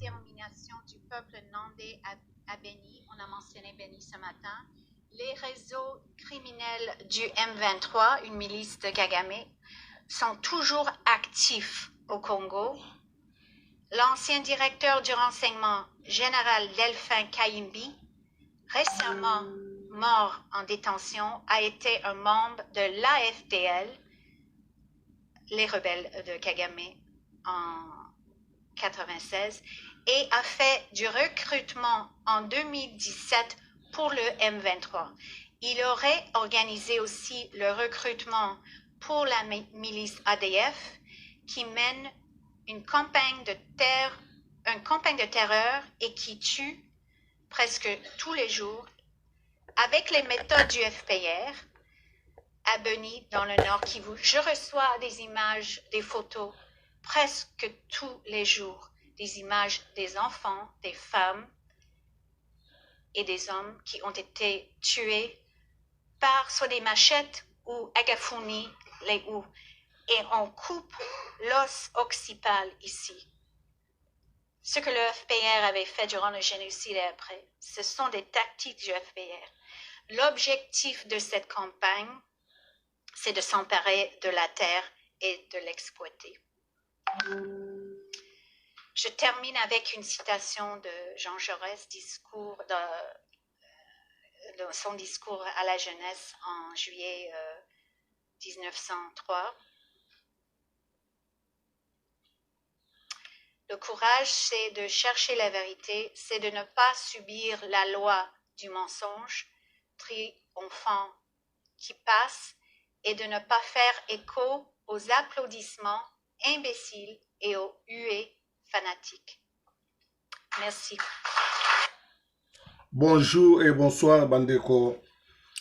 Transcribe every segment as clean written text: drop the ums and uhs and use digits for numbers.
détermination du peuple nandais à Beni, on a mentionné Beni ce matin, les réseaux criminels du M23, une milice de Kagame, sont toujours actifs au Congo. L'ancien directeur du renseignement, général Delphin Kayimbi, récemment mort en détention, a été un membre de l'AFDL, les rebelles de Kagame, en 1996, et a fait du recrutement en 2017 pour le M23. Il aurait organisé aussi le recrutement pour la milice ADF qui mène une campagne de terreur et qui tue presque tous les jours avec les méthodes du FPR à Beni dans le Nord Kivu. Je reçois des images, des photos presque tous les jours, des images des enfants, des femmes et des hommes qui ont été tués par soit des machettes ou agafuni, les houes. Et on coupe l'os occipal ici. Ce que le FPR avait fait durant le génocide et après, ce sont des tactiques du FPR. L'objectif de cette campagne, c'est de s'emparer de la terre et de l'exploiter. Je termine avec une citation de Jean Jaurès, son discours à la jeunesse en juillet 1903. Le courage, c'est de chercher la vérité, c'est de ne pas subir la loi du mensonge triomphant qui passe et de ne pas faire écho aux applaudissements imbéciles et aux huées fanatiques. Merci. Bonjour et bonsoir bandeko.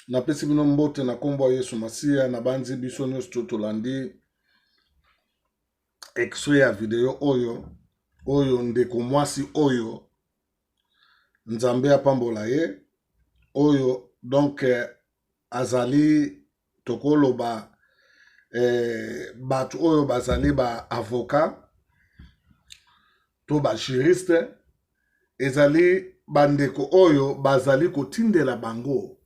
Napesi bino mbote na kombo Yesu Masia na banzi biso nyonso totolandi extrait ya video oyo ndeko mwasi oyo Nzambe apambola ye oyo donc azali tokoloba batu oyo bazali ba avocat to ba juriste ezali bandeko oyo bazali kotindela bango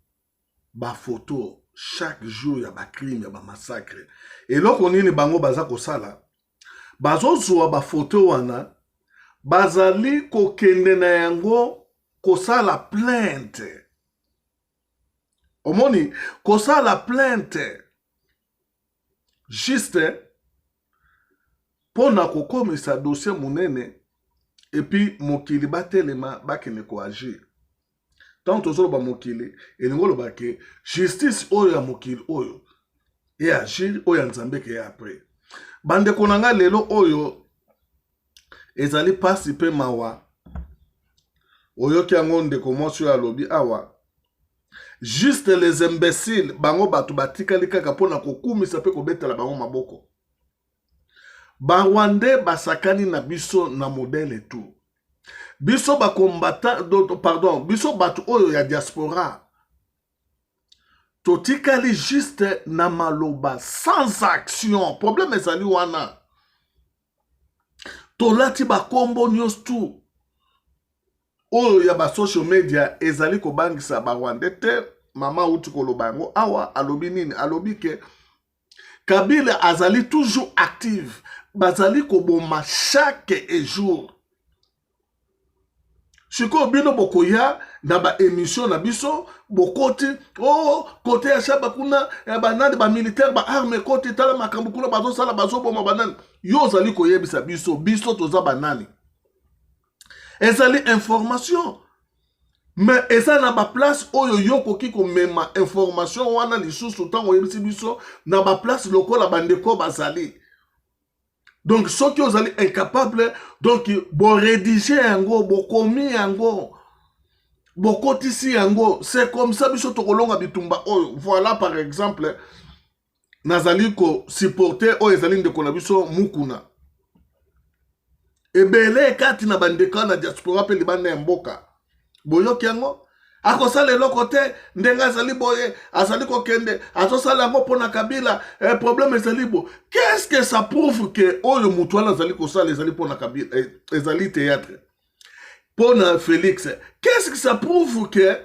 ba photo chaque jour ya ba crime ya ba massacre eloko nini bango baza kosala bazozwa ba photo wana bazali kokende na yango kosala plainte omoni kosala plainte juste pona kokomisa dossier munene et puis mokili batelema bakene ko agir tant tozolo ba mokili elingolo bake justice oyo ya mokili oyo et agir oyo Nzambe ke après bande konanga lelo oyo ezali pasi pe mawa oyo ki yango ndeko mwasi ya lobi awa juste les imbéciles bango batu batikali kaka pona kokumisa pe kobetela bango maboko Barwande basakani na biso na modèle tout. Biso ba combattant pardon, biso batu oyo ya diaspora. Totikali juste na maloba sans action. Problème ezali wana. Tolati ba kombo news tout. Oyo ya ba social media ezali ko bangisa Barwande te mama uti koloba ngo awa alobi nini alobi ke Kabila azali toujours active. Bazali koboma chaque jour. Chiko bino bokoya na ba émission na biso bokoti côté ya shaba kuna ya banani ba militaire ba arme côté tala makambo kuna bazo sala bazo boma banani yo zali koyebisa biso toza banani. Ezali information. Mais eza na ba place oyo yoko kiko mema information wana lisusu tango yebisi biso na ba place lokola bandeko bazali. Donc, ceux qui sont incapables, donc, bon rédiger yango, bon commis yango, bon kotisi yango, c'est comme ça, biso tokolonga bitumba. Oh, voilà par exemple, nazali ko supporter o ezali ndeko na biso mukuna. Ebele kati na bandeka na diaspora pe libanda ya mboka. Boyoki yango. Akosala eloko te ndenga azali boye azali kokende azosala yango pona Kabila problème ezali bo. Qu'est-ce que ça prouve que oyo mutu wana azali kosala ezali pona Kabila ezali théâtre. pour Félix. Qu'est-ce que ça prouve que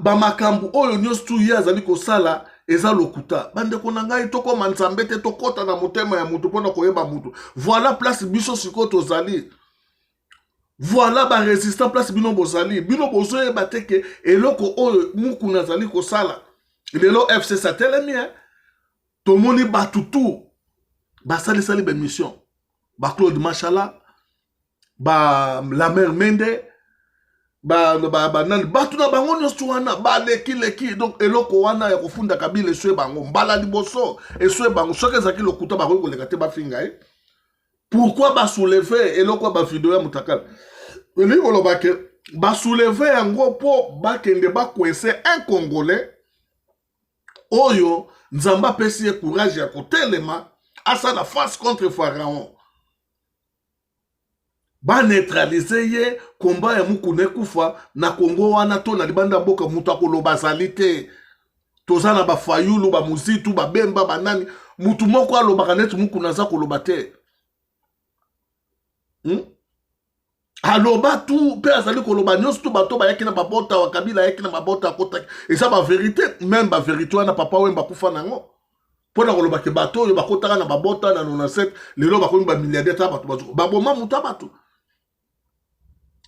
makambu oyo nyonso tu ye azali kosala eza lokuta bandeko na ngai tokoma nzambe te tokota na motema ya mutu mpona koyeba mutu voilà place biso sikoyo tozali voilà barésistant place bino bozali bino bozoyeba te ke eloko oyo mukuna azali kosala lelo FC satelemi tomoni batu tu basalisali bemission Claude Machala la mère Mende batu na bango nyonso wana baleki donc eloko wana ya kofunda Kabila eswe bango mbala liboso eswe bango soki ezalaki lokuta bakoki koleka te bafinga pourquoi basoulever eloko bavideo ya mutakala elingi koloba ke basoulever yango mpo bakende bakwese un congolais oyo nzambe apesi ye courage ya kotelema asala face contre Pharaon ba neutraliser ye komba ya mukuna kufa na Kongo wana to na libanda boka mutu akoloba azali te toza na bafayulu bamuzitu babemba banani mutu moko alobaka neti mukuna aza koloba te aloba tu mpe azali koloba nyonso tu bato bayaki na babota wa Kabila ayaki na babota akotaki eza baverité même baverité wana papa wemba kufa nango mpona koloba ke bato oyo bakotaka na babota na 97 lelo bakomi bamilliardaire ta bato baboma mutu ya bato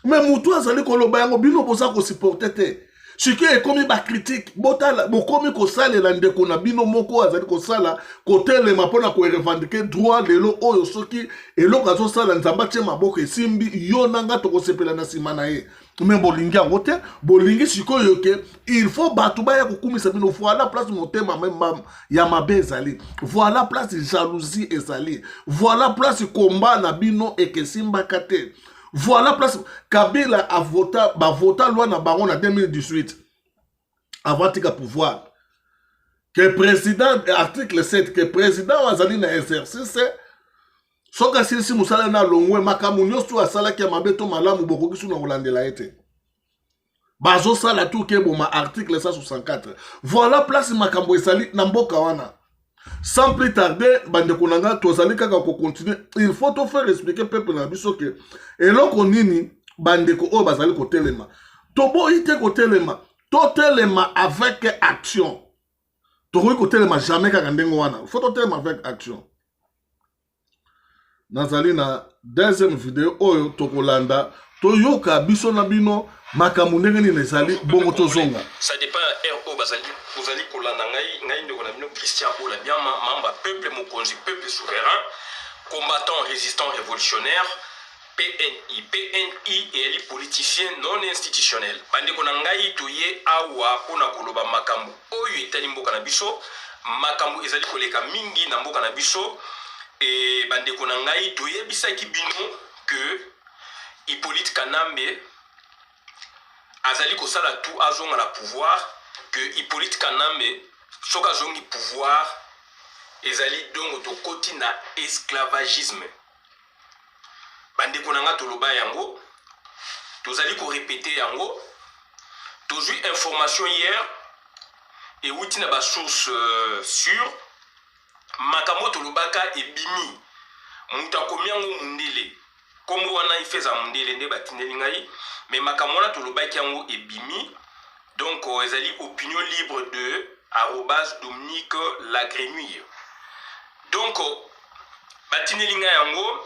me mutu azali koloba yango bino boza kosupporte te siki ekomi bakritike bokomi kosalela ndeko na bino moko azali kosala kotelema mpona korevendike droit lelo oyo soki eloko azosala nzambe atie maboko esimbi yo nanga tokosepela na nsima na ye me bolingi yango te bolingi sikoyo ke il faut bato baya kokumisa bino voilà place motema ya mabe ezali voilà place jalousie ezali voilà place komba na bino ekesimbaka te voilà place Kabila bavota loi na bango na 2018 avant tika pouvoir que président article 7 que président azali na exercice soka silisi musala na longwe makamu nyonso asalaki ya mabe to malamu bokoki su na kolandela ete bazosala tu ke boma article 164 voilà place makambo ezali na mboka wana. Sans plus tarder, bandeko nanga tozali kaka ko continuer. Il faut te faire expliquer peuple na biso ke eloko nini bandeko o bazali ko telema. Tobo ite ko telema, to telema avec action. Tokoki ko telema jamais kaka ndengo wana. Il faut to telema avec action. Nazali na deuxième vidéo oyo tokolanda toyoka biso na bino makambo ndenge nini ezali bongo tozonga. Ça dépend RO bazali bozali kolanda ngai ndeko na bino Christian Ola bien mamba peuple mokonzi peuple souverain combattant résistant révolutionnaire PNI et les politiciens non institutionnels bandeko na ngai toye awa pona koloba makambo oyo etali mboka na biso makambo ezali koleka mingi na mboka na biso et bandeko na ngai toye bisaki bino que Hippolyte Kanambe azali kosala tout azonga na pouvoir que Hippolyte Kanambe soka zongi pouvoir ezali donc to koti na esclavagisme bandeko nanga toloba yango tozali ko répéter yango tozui information hier et wuti na ba source sûre makambo tolobaka ebimi muta komiango mundele kombo wana ifeza mundele nde batindeli ngai mais makambo wana tolobaki yango ebimi donc ezali opinion libre de @Dominique Lagrenouille donc batindeli ngai yango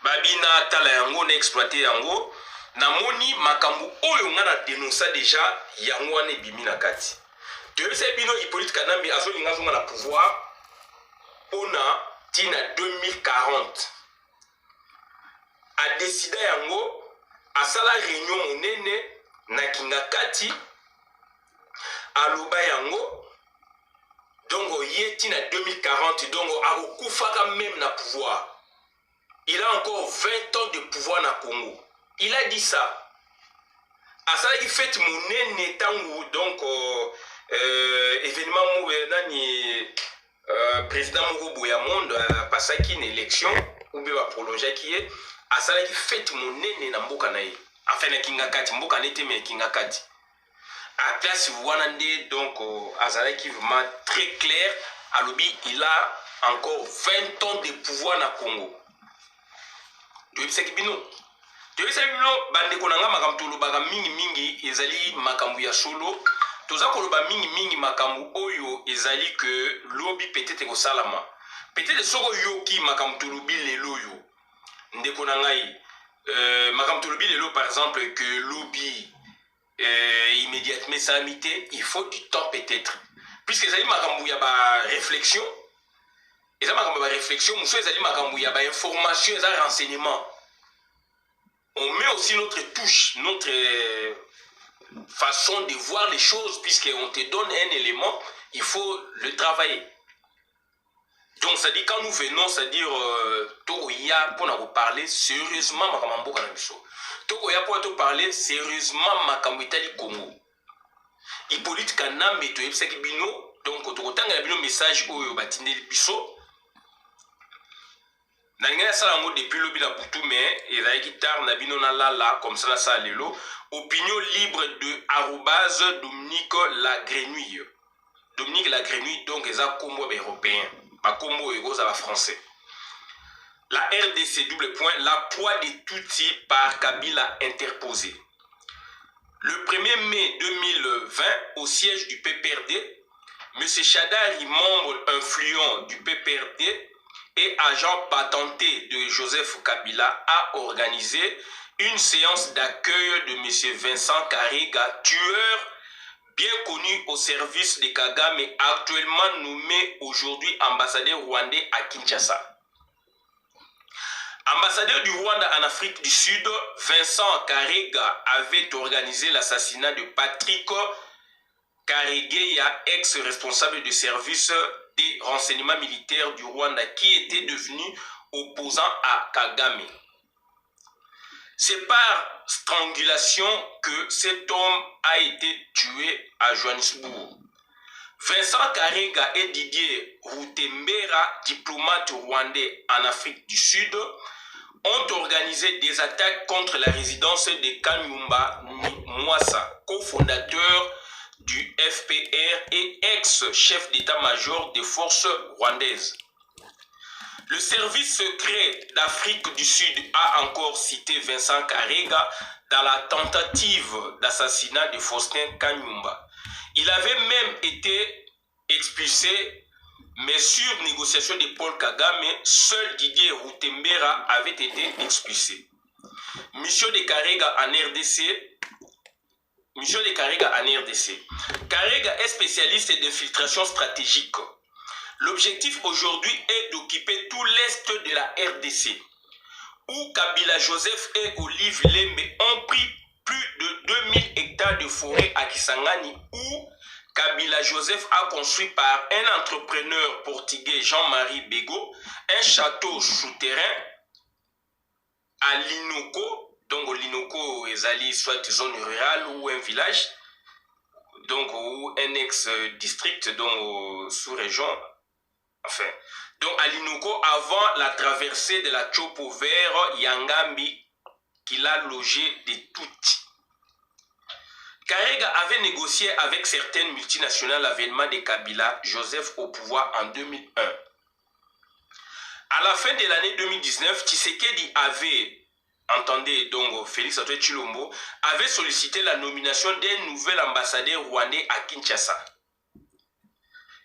babina tala yango na exploiter yango na moni makambo oyo nga na dénoncer déjà yango wana ebimi na kati toyebisa bino Hippolyte Kanambe azolinga zonga na pouvoir pona tina 2040 a décidé yango asala réunion monene na Kingakati aloba yango donc ye tina 2040 donc akokufaka même na pouvoir. Il a encore 20 ans de pouvoir na Congo. Il a dit ça. À ça, il fait mon étango, donc événement nani président Moko Boyamonde a passé une élection ou bien a prolongé qui est. À ça, il fait mon nene na mboka na ye. Enfin na Kingakati, mboka nete mais Kingakati. À place Wanande donc Azala qui vraiment très clair. À l'obi, il a encore 20 ans de pouvoir na Congo. toyebisaki bino bande konanga makambo tolobaka mingi ezali makambo ya solo toza koloba mingi makambo oyo ezali que lobi peut-être kosalama peut-être soko yoki makambo tolobi lelo yo ndeko na ngai makambo tolobi lelo par exemple que lobi immédiatement ça amité il faut du temps peut-être puisque ezali makambo ya ba réflexion eza makambo ya ba réflexion muso ezali makambo ya ba information eza renseignement. On met aussi notre touche, notre façon de voir les choses, puisqu'on te donne un élément, il faut le travailler. Donc, ça dit, quand nous venons, c'est-à-dire, Togoya, pour nous parler sérieusement, Makamambo Kanamiso. Togoya, pour nous parler sérieusement, Makambo Itali Congo. Hippolyte Kanam, Meto Epsaki Bino, donc, Togotanga Bino message au Batinde Biso. Nalingana sala ngo depuis lobi na butu mais ezali tard na bino na lala comme ça na sala lelo opinion libre de @Dominique Lagrenouille. Dominique Lagrenouille donc eza kombo européen ba kombo egoza ba français. La RDC double point la poids des Tutsis par Kabila interposé. Le 1er mai 2020 au siège du PPRD, M. Chadari, membre influent du PPRD et agent patenté de Joseph Kabila, a organisé une séance d'accueil de M. Vincent Karega, tueur bien connu au service de Kagame, actuellement nommé aujourd'hui ambassadeur rwandais à Kinshasa. Ambassadeur du Rwanda en Afrique du Sud, Vincent Karega avait organisé l'assassinat de Patrick Karegeya, ex-responsable du service des renseignements militaires du Rwanda, qui était devenu opposant à Kagame. C'est par strangulation que cet homme a été tué à Johannesburg. Vincent Karega et Didier Rutembera, diplomates rwandais en Afrique du Sud, ont organisé des attaques contre la résidence de Kanyumba Mwasa, cofondateur du FPR et ex-chef d'état-major des forces rwandaises. Le service secret d'Afrique du Sud a encore cité Vincent Karega dans la tentative d'assassinat de Faustin Kanyumba. Il avait même été expulsé, mais sur négociation de Paul Kagame, seul Didier Rutembera avait été expulsé. Mission de Karega en RDC. Mission de Karega en RDC. Karega est spécialiste d'infiltration stratégique. L'objectif aujourd'hui est d'occuper tout l'est de la RDC, où Kabila Joseph et Olive Lembe ont pris plus de 2000 hectares de forêt à Kisangani, où Kabila Joseph a construit par un entrepreneur portugais Jean-Marie Bego un château souterrain à Linoko. Donc, Linoko est soit zone rurale ou un village, donc, ou un ex-district, donc, sous-région. Enfin, donc, à Linoko, avant la traversée de la Chopo vers Yangambi, qu'il a logé des Tutsis. Karega avait négocié avec certaines multinationales l'avènement de Kabila Joseph au pouvoir en 2001. À la fin de l'année 2019, Tshisekedi avait, entendez donc Félix Antoine Tshilombo, avait sollicité la nomination d'un nouvel ambassadeur rwandais à Kinshasa.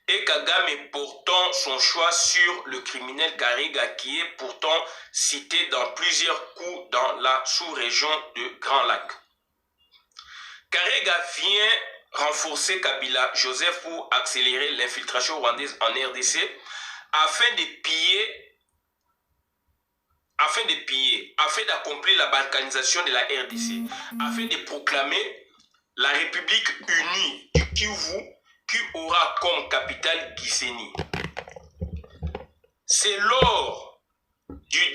Et Kagame portant son choix sur le criminel Karega qui est pourtant cité dans plusieurs coups dans la sous-région de Grand Lac. Karega vient renforcer Kabila Joseph pour accélérer l'infiltration rwandaise en RDC afin d'accomplir la balkanisation de la RDC, afin de proclamer la République unie du Kivu qui aura comme capitale Gisenyi. C'est lors du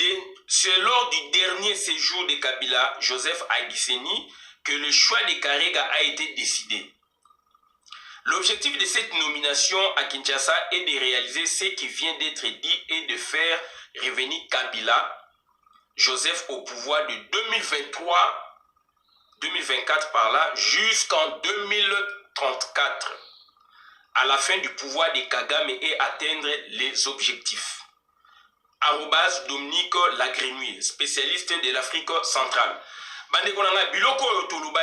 dernier séjour de Kabila Joseph à Gisenyi que le choix de Karega a été décidé. L'objectif de cette nomination à Kinshasa est de réaliser ce qui vient d'être dit et de faire revenir Kabila Joseph au pouvoir de 2024 par là jusqu'en 2034 à la fin du pouvoir de Kagame et atteindre les objectifs. Dominique Lagrenouille, spécialiste de l'Afrique centrale. Bande konanga biloko toluba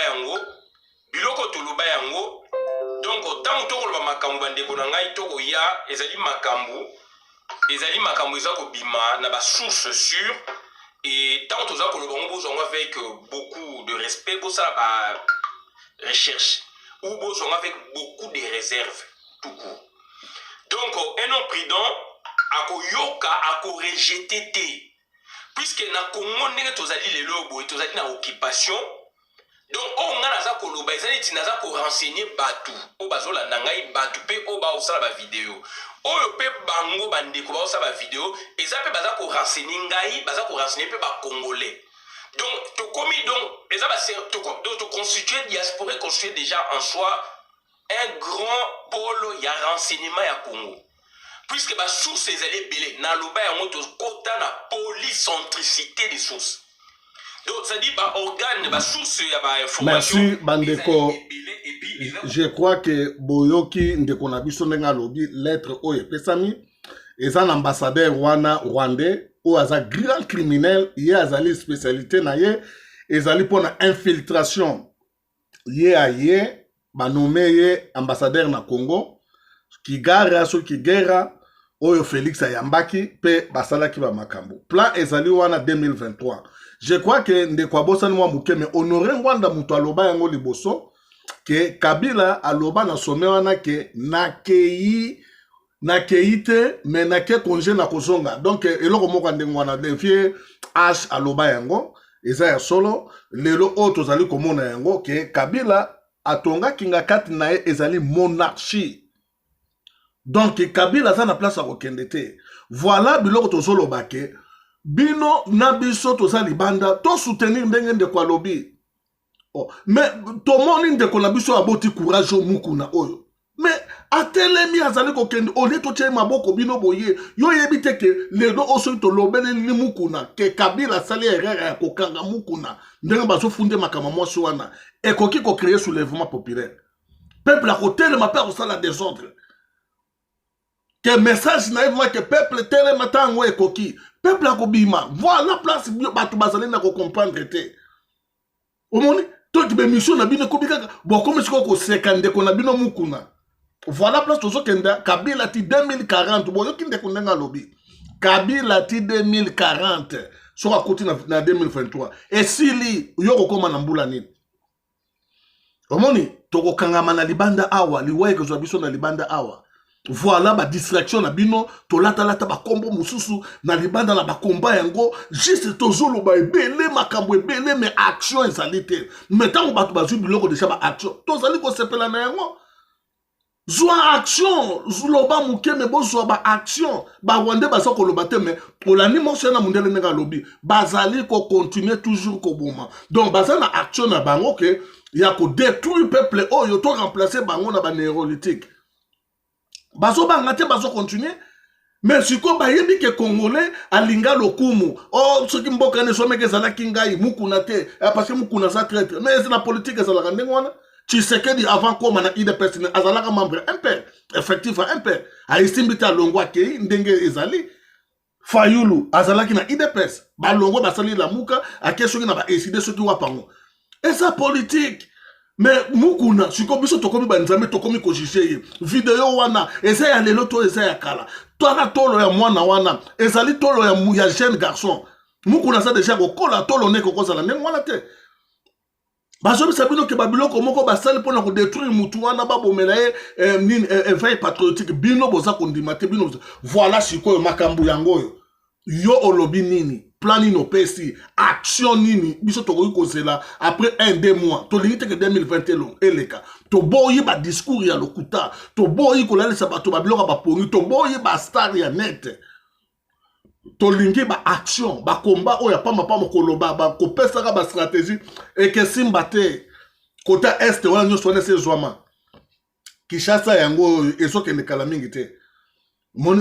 yango, donc tant to ko makambu bande konanga itoko ya ezali makambu ezako bima na ba source sûre et tant to za ko lobango bozonga avec beaucoup de respect pour ça ba recherche ou bozonga avec beaucoup de réserves tout court. Donc un homme prudent akoyoka akorejeter te puisque na Congo ndenge tozali lelo boye tozali na occupation. Donc on a naza koloba ezali ti naza ko renseigner batu o bazola nangai batu pe o ba osala ba vidéo oyo pe bango bandeko ba osala ba vidéo eza pe baza ko renseigner ngai baza ko renseigner pe ba congolais. Donc to komi donc eza ba to constituer diaspora constituer déjà en soi un grand pôle ya renseignement ya Congo. Puisque les sources sont belées, na loba yango to kota na polycentricité des sources. Donc ça dit ba organe ba source ya ba information. Merci bandeko. Je crois que boyoki ndeko na biso ndenga lobi lettre oyo pesami eza un ambassadeur rwandais ou aza grand criminel ye azali spécialité na ye ezali pona infiltration ye a ye ba nommé ye ambassadeur na Congo. Kigara so kigera oyo Félix Ayambaki pe basalaki ba makambo plan ezali wana 2023. Je crois que ndeko bosani mwa muke mais honorer ngwanda muto aloba yango liboso ke Kabila aloba na sommet wana ke nakei te mais nake congé na kozonga donc eloko moko ndengwana devie H aloba yango eza ya solo lelo o tozali komona yango ke Kabila atonga kinga kati na ye ezali monarchie. Donc Kabila za na place à okendete. Voilà biloko tozolo bake. Bino na biso tozali banda to soutenir ndenge de kwa lobby. Oh, mais to moni ndeko na biso aboti courage mukuna oyo. Mais atelemi azali kokende ole to tie maboko bino boye. Yo yebite ke ledo oso to lobele ni mukuna ke Kabila sali erreur ya kokanga mukuna. Ndenge bazo funde makama mwasi wana. Ekoki ko créer soulèvement populaire. Peuple à côté le mapeur au sala désordre. Que message naïvement que peuple tel matin ou ekoki peuple a kobima voilà place batu bazali na ko comprendre te omoni to ki be mission na bino kobika bo comme siko ko sekande ko na bino mukuna voilà place tozo kenda Kabila ti 2040 bo yo kinde ko ndenga lobi Kabila ti 2040 so akoti na 2023 et sili yo ko koma na mbula nini omoni to ko kangama na libanda awa liwaye ko zo biso na libanda awa. Voilà ba distraction na bino to lata ba kombo mususu na libanda na ba komba yango juste tozolo ba ebele makambo ebele mais action ezalite metango batu bazu biloko déjà ba action tozali ko sepela na yango zwa action zuloba muke me bozwa ba action ba wande ba soko lobate mais olani moso na mundele nga lobi bazali ko continuer toujours ko boma donc bazana action na bango ke ya ko détruire peuple oyo to remplacer bango na ba néolithique. Bazo bangate bazo continuer mais siko bayebi ke congolais alinga lokumu oh soki mboka ne someke zala kingai mukuna te parce que mukuna za traître mais na politique ezala ngwana Tshisekedi avant koma na IDPS azalaka membre MP effectif MP aistimbita longwa ke ndenge ezali Fayulu azalaki na IDPS ba longwa basali la muka akesoki na ba décider soki wapango et ça politique. Mais mukuna siko biso tokomi banzambe tokomi ko juger video wana eza ya lelo to eza ya kala toana tolo ya mwana wana ezali tolo ya jeune garçon mukuna sa déjà ko kola tolo ne ko kozala ne mwana te bazo bisa bino ke babiloko moko basali pona ko détruire mutu wana babomela ye nini veille patriotique bino boza kondimate bino voilà siko makambu yango yo olobi nini plan nino pesi action nini biso tokoki kozela après 1-2 mois to limite que 2021 eleka to boyi ba discours ya lokuta to boyi kolalisa bato ba biloko ba pongi to boyi ba star ya net to lingi ba action ba combat oya pamba koloba ba kopesa ba stratégie et que simba te kota est wana nyo sone se zwama Kishasa yango ezokende kala mingi te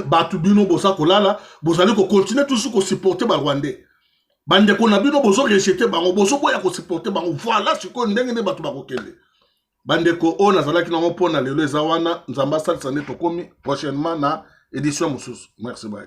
batu bino bosa kolala bozali ko continuer toujours ko supporter ba Rwandais bande ko na bino bozo rejeter bango bozo boya ko supporter bango voilà siko ndenge ne batu bakokende bande ko ona zalaki na mpona lelo ezawana nzamba salisa ne tokomi prochainement na édition mususu merci bye.